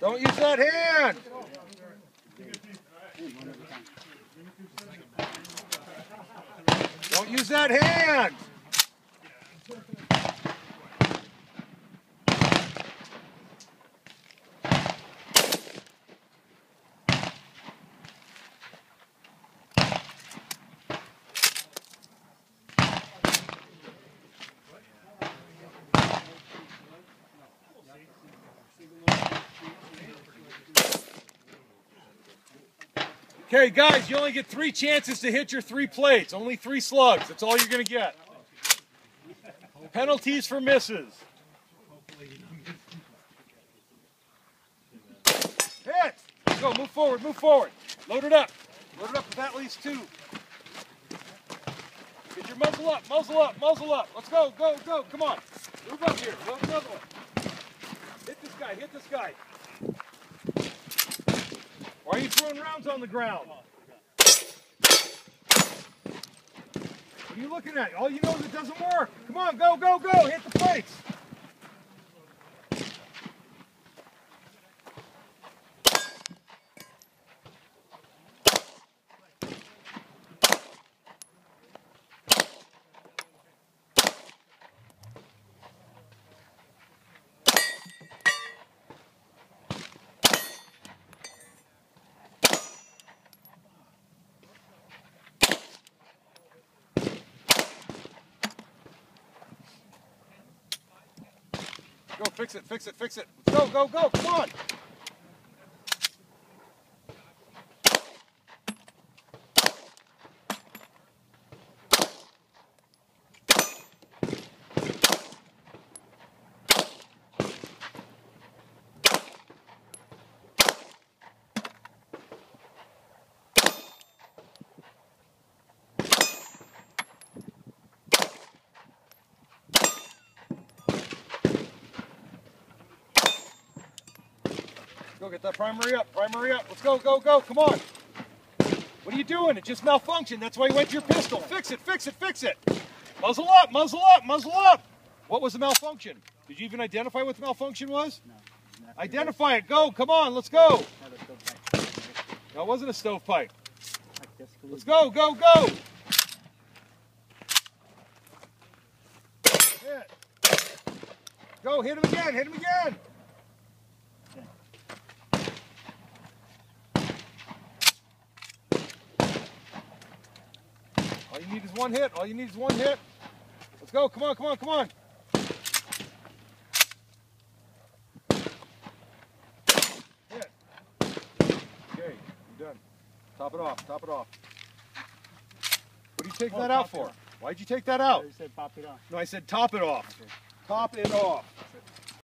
Don't use that hand. Don't use that hand. Okay, guys, you only get 3 chances to hit your 3 plates. Only 3 slugs. That's all you're going to get. Penalties for misses. Hit! Go, move forward, move forward. Load it up. Load it up with at least 2. Get your muzzle up, muzzle up, muzzle up. Let's go, go, go. Come on. Move up here. Load another one. Hit this guy, hit this guy. Why are you throwing rounds on the ground? What are you looking at? All you know is it doesn't work. Come on, go, go, go. Hit the plates. Go, fix it, fix it, fix it. Let's go, go, go, come on. Go get that primary up, primary up. Let's go, go, go, come on. What are you doing? It just malfunctioned. That's why you went to your pistol. Fix it, fix it, fix it. Muzzle up, muzzle up, muzzle up. What was the malfunction? Did you even identify what the malfunction was? No. Identify it, go, come on, let's go. No, it wasn't a stovepipe. Let's go, go, go. Hit. Go, hit him again, hit him again. All you need is 1 hit. All you need is 1 hit. Let's go. Come on, come on, come on. Hit. Okay, you're done. Top it off. Top it off. What are you taking that out for? Why'd you take that out? You said pop it off. No, I said top it off. Okay. Top it off.